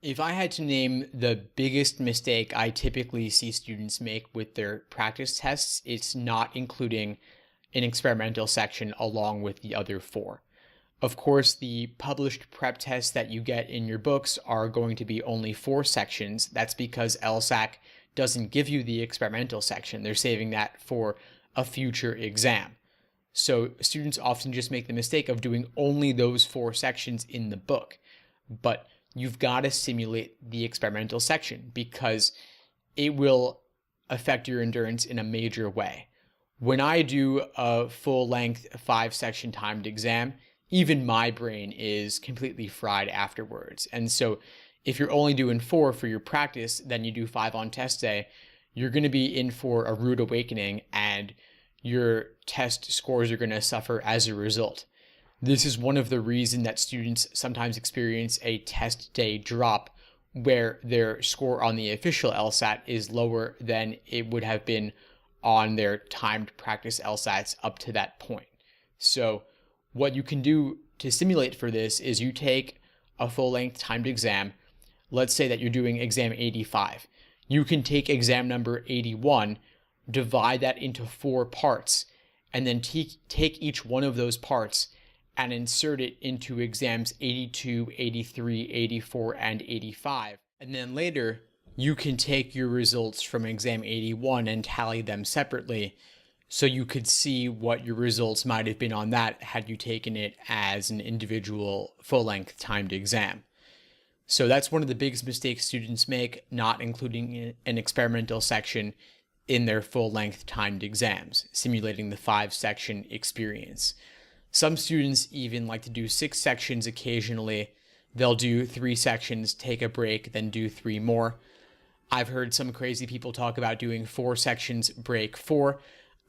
If I had to name the biggest mistake I typically see students make with their practice tests, it's not including an experimental section along with the other four. Of course, the published prep tests that you get in your books are going to be only four sections. That's because LSAC doesn't give you the experimental section. They're saving that for a future exam. So students often just make the mistake of doing only those four sections in the book. But you've got to simulate the experimental section because it will affect your endurance in a major way. When I do a full-length 5-section timed exam, even my brain is completely fried afterwards. And so if you're only doing 4 for your practice, then you do 5 on test day, you're going to be in for a rude awakening and your test scores are going to suffer as a result. This is one of the reasons that students sometimes experience a test day drop where their score on the official LSAT is lower than it would have been on their timed practice LSATs up to that point. So what you can do to simulate for this is you take a full-length timed exam. Let's say that you're doing exam 85. You can take exam number 81, divide that into 4 parts, and then take each one of those parts and insert it into exams 82, 83, 84, and 85. And then later, you can take your results from exam 81 and tally them separately so you could see what your results might have been on that had you taken it as an individual full-length timed exam. So that's one of the biggest mistakes students make, not including an experimental section in their full-length timed exams, simulating the 5-section experience. Some students even like to do 6 sections occasionally. They'll do 3 sections, take a break, then do 3 more. I've heard some crazy people talk about doing 4 sections, break 4.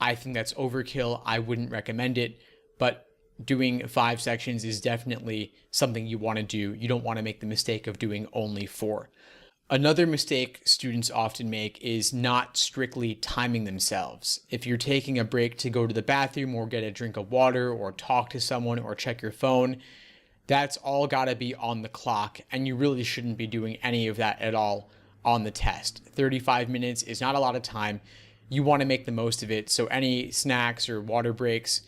I think that's overkill. I wouldn't recommend it, but doing 5 sections is definitely something you want to do. You don't want to make the mistake of doing only 4. Another mistake students often make is not strictly timing themselves. If you're taking a break to go to the bathroom or get a drink of water or talk to someone or check your phone, that's all got to be on the clock, and you really shouldn't be doing any of that at all on the test. 35 minutes is not a lot of time. You want to make the most of it, so any snacks or water breaks,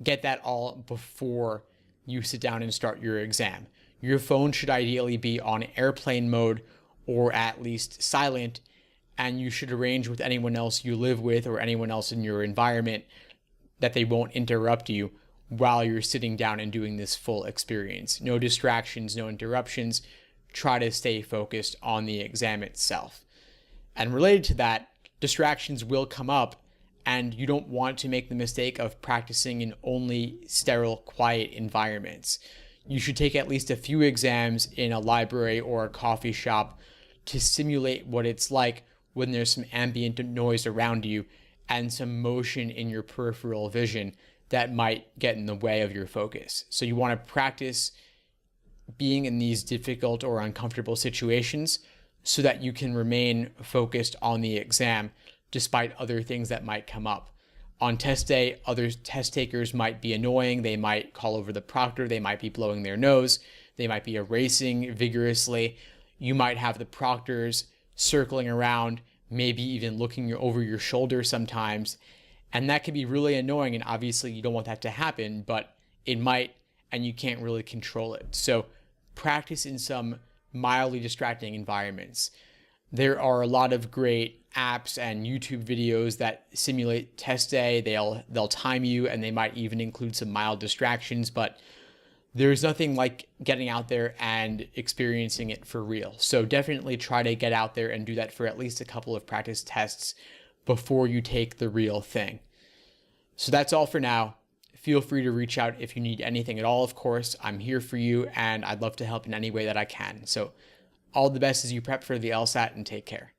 get that all before you sit down and start your exam. Your phone should ideally be on airplane mode or at least silent, and you should arrange with anyone else you live with or anyone else in your environment that they won't interrupt you while you're sitting down and doing this full experience. No distractions, no interruptions. Try to stay focused on the exam itself. And related to that, distractions will come up, and you don't want to make the mistake of practicing in only sterile, quiet environments. You should take at least a few exams in a library or a coffee shop to simulate what it's like when there's some ambient noise around you and some motion in your peripheral vision that might get in the way of your focus. So you want to practice being in these difficult or uncomfortable situations so that you can remain focused on the exam despite other things that might come up. On test day, other test takers might be annoying. They might call over the proctor. They might be blowing their nose. They might be erasing vigorously. You might have the proctors circling around, maybe even looking over your shoulder sometimes. And that can be really annoying. And obviously you don't want that to happen, but it might, and you can't really control it. So practice in some mildly distracting environments. There are a lot of great apps and YouTube videos that simulate test day. They'll time you, and they might even include some mild distractions, but there's nothing like getting out there and experiencing it for real. So definitely try to get out there and do that for at least a couple of practice tests before you take the real thing. So that's all for now. Feel free to reach out if you need anything at all, of course. I'm here for you, and I'd love to help in any way that I can. So all the best as you prep for the LSAT, and take care.